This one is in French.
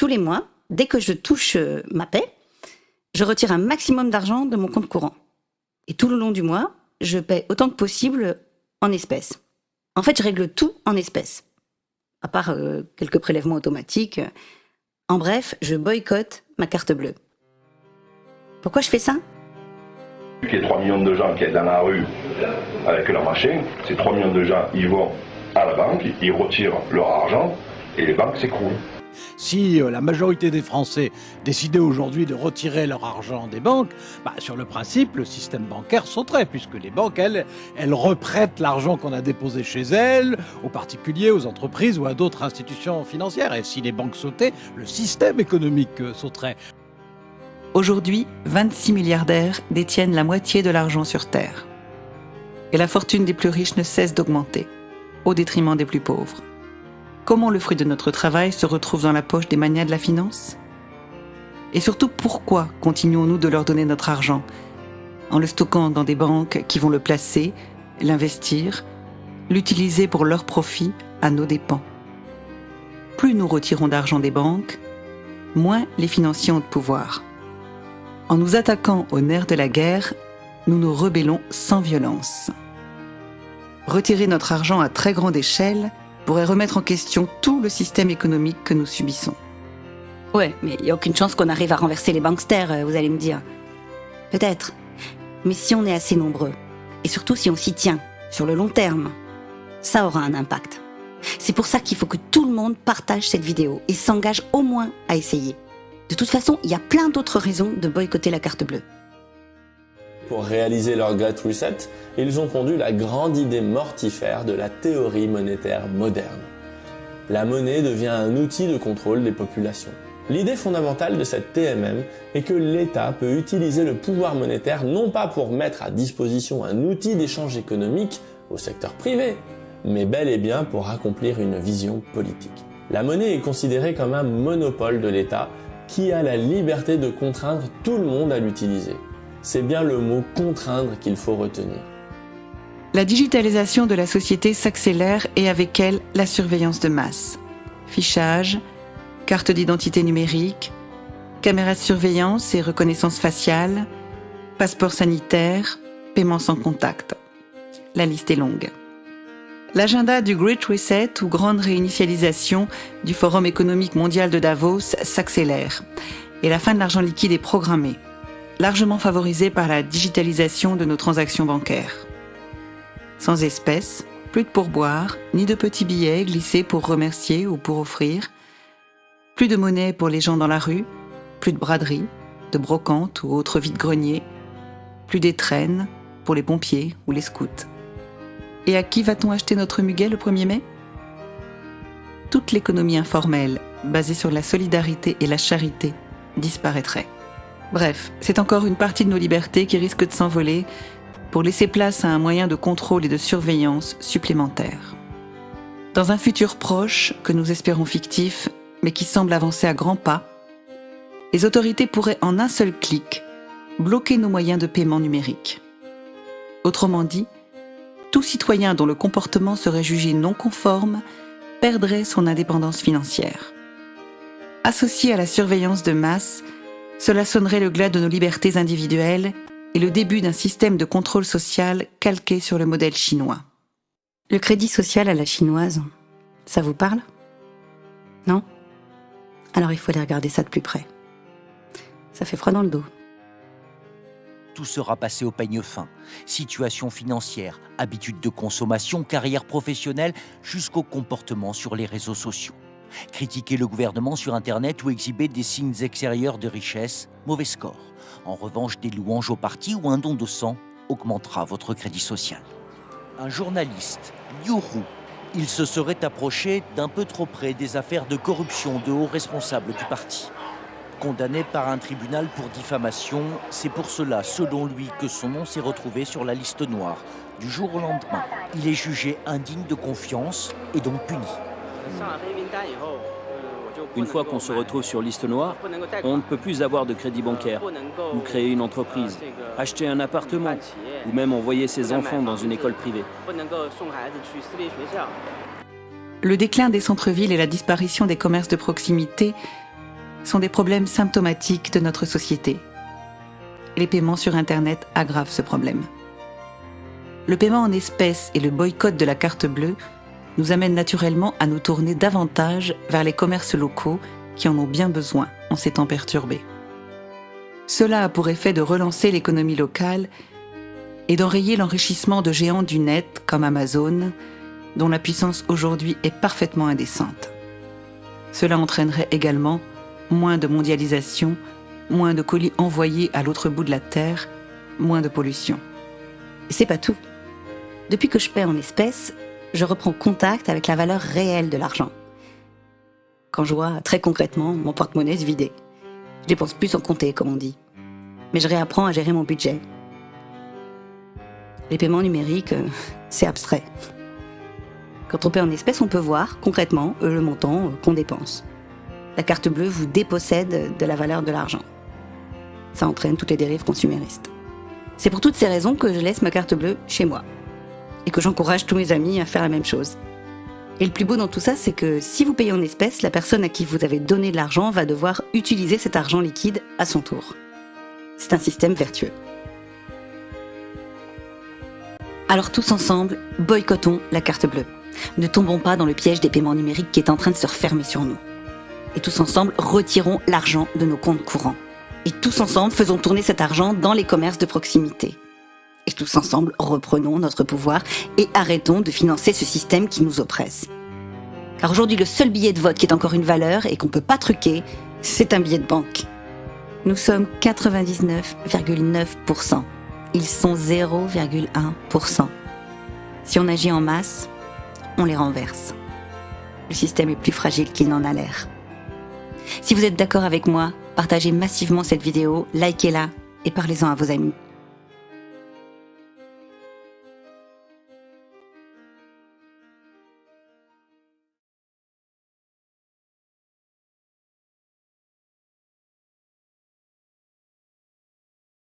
Tous les mois, dès que je touche ma paie, je retire un maximum d'argent de mon compte courant. Et tout le long du mois, je paie autant que possible en espèces. En fait, je règle tout en espèces. À part quelques prélèvements automatiques. En bref, je boycotte ma carte bleue. Pourquoi je fais ça ? Il y a 3 millions de gens qui sont dans la rue avec leur machin. Ces 3 millions de gens, ils vont à la banque, ils retirent leur argent et les banques s'écroulent. Si la majorité des Français décidaient aujourd'hui de retirer leur argent des banques, sur le principe, le système bancaire sauterait, puisque les banques, elles reprêtent l'argent qu'on a déposé chez elles, aux particuliers, aux entreprises ou à d'autres institutions financières. Et si les banques sautaient, le système économique sauterait. Aujourd'hui, 26 milliardaires détiennent la moitié de l'argent sur Terre. Et la fortune des plus riches ne cesse d'augmenter, au détriment des plus pauvres. Comment le fruit de notre travail se retrouve dans la poche des magnats de la finance ? Et surtout, pourquoi continuons-nous de leur donner notre argent, en le stockant dans des banques qui vont le placer, l'investir, l'utiliser pour leur profit à nos dépens ? Plus nous retirons d'argent des banques, moins les financiers ont de pouvoir. En nous attaquant au nerf de la guerre, nous nous rebellons sans violence. Retirer notre argent à très grande échelle pourrait remettre en question tout le système économique que nous subissons. Ouais, mais il n'y a aucune chance qu'on arrive à renverser les banksters, vous allez me dire. Peut-être. Mais si on est assez nombreux, et surtout si on s'y tient, sur le long terme, ça aura un impact. C'est pour ça qu'il faut que tout le monde partage cette vidéo et s'engage au moins à essayer. De toute façon, il y a plein d'autres raisons de boycotter la carte bleue. Pour réaliser leur Great Reset, ils ont pondu la grande idée mortifère de la théorie monétaire moderne. La monnaie devient un outil de contrôle des populations. L'idée fondamentale de cette TMM est que l'État peut utiliser le pouvoir monétaire non pas pour mettre à disposition un outil d'échange économique au secteur privé, mais bel et bien pour accomplir une vision politique. La monnaie est considérée comme un monopole de l'État qui a la liberté de contraindre tout le monde à l'utiliser. C'est bien le mot « contraindre » qu'il faut retenir. La digitalisation de la société s'accélère et avec elle, la surveillance de masse. Fichage, carte d'identité numérique, caméras de surveillance et reconnaissance faciale, passeport sanitaire, paiement sans contact. La liste est longue. L'agenda du Great Reset ou grande réinitialisation du Forum économique mondial de Davos s'accélère et la fin de l'argent liquide est programmée, largement favorisée par la digitalisation de nos transactions bancaires. Sans espèces, plus de pourboire, ni de petits billets glissés pour remercier ou pour offrir, plus de monnaie pour les gens dans la rue, plus de braderie, de brocantes ou autres vide-greniers, plus d'étrennes pour les pompiers ou les scouts. Et à qui va-t-on acheter notre muguet le 1er mai ? Toute l'économie informelle, basée sur la solidarité et la charité, disparaîtrait. Bref, c'est encore une partie de nos libertés qui risque de s'envoler pour laisser place à un moyen de contrôle et de surveillance supplémentaire. Dans un futur proche, que nous espérons fictif, mais qui semble avancer à grands pas, les autorités pourraient en un seul clic bloquer nos moyens de paiement numériques. Autrement dit, tout citoyen dont le comportement serait jugé non conforme perdrait son indépendance financière. Associé à la surveillance de masse, cela sonnerait le glas de nos libertés individuelles et le début d'un système de contrôle social calqué sur le modèle chinois. Le crédit social à la chinoise, ça vous parle ? Non ? Alors il faut aller regarder ça de plus près. Ça fait froid dans le dos. Tout sera passé au peigne fin. Situation financière, habitudes de consommation, carrière professionnelle, jusqu'au comportement sur les réseaux sociaux. Critiquer le gouvernement sur Internet ou exhiber des signes extérieurs de richesse, mauvais score. En revanche, des louanges au parti ou un don de sang augmentera votre crédit social. Un journaliste, Liu Ru, il se serait approché d'un peu trop près des affaires de corruption de hauts responsables du parti. Condamné par un tribunal pour diffamation, c'est pour cela, selon lui, que son nom s'est retrouvé sur la liste noire. Du jour au lendemain, il est jugé indigne de confiance et donc puni. Une fois qu'on se retrouve sur liste noire, on ne peut plus avoir de crédit bancaire, ou créer une entreprise, acheter un appartement, ou même envoyer ses enfants dans une école privée. Le déclin des centres-villes et la disparition des commerces de proximité sont des problèmes symptomatiques de notre société. Les paiements sur Internet aggravent ce problème. Le paiement en espèces et le boycott de la carte bleue nous amènent naturellement à nous tourner davantage vers les commerces locaux qui en ont bien besoin en ces temps perturbés. Cela a pour effet de relancer l'économie locale et d'enrayer l'enrichissement de géants du net comme Amazon, dont la puissance aujourd'hui est parfaitement indécente. Cela entraînerait également moins de mondialisation, moins de colis envoyés à l'autre bout de la Terre, moins de pollution. Et c'est pas tout. Depuis que je paie en espèces, je reprends contact avec la valeur réelle de l'argent. Quand je vois très concrètement mon porte-monnaie se vider. Je dépense plus sans compter, comme on dit. Mais je réapprends à gérer mon budget. Les paiements numériques, c'est abstrait. Quand on paie en espèces, on peut voir concrètement le montant qu'on dépense. La carte bleue vous dépossède de la valeur de l'argent. Ça entraîne toutes les dérives consuméristes. C'est pour toutes ces raisons que je laisse ma carte bleue chez moi. Et que j'encourage tous mes amis à faire la même chose. Et le plus beau dans tout ça, c'est que si vous payez en espèces, la personne à qui vous avez donné de l'argent va devoir utiliser cet argent liquide à son tour. C'est un système vertueux. Alors tous ensemble, boycottons la carte bleue. Ne tombons pas dans le piège des paiements numériques qui est en train de se refermer sur nous. Et tous ensemble, retirons l'argent de nos comptes courants. Et tous ensemble, faisons tourner cet argent dans les commerces de proximité. Et tous ensemble, reprenons notre pouvoir et arrêtons de financer ce système qui nous oppresse. Car aujourd'hui, le seul billet de vote qui est encore une valeur et qu'on ne peut pas truquer, c'est un billet de banque. Nous sommes 99,9%. Ils sont 0,1%. Si on agit en masse, on les renverse. Le système est plus fragile qu'il n'en a l'air. Si vous êtes d'accord avec moi, partagez massivement cette vidéo, likez-la et parlez-en à vos amis.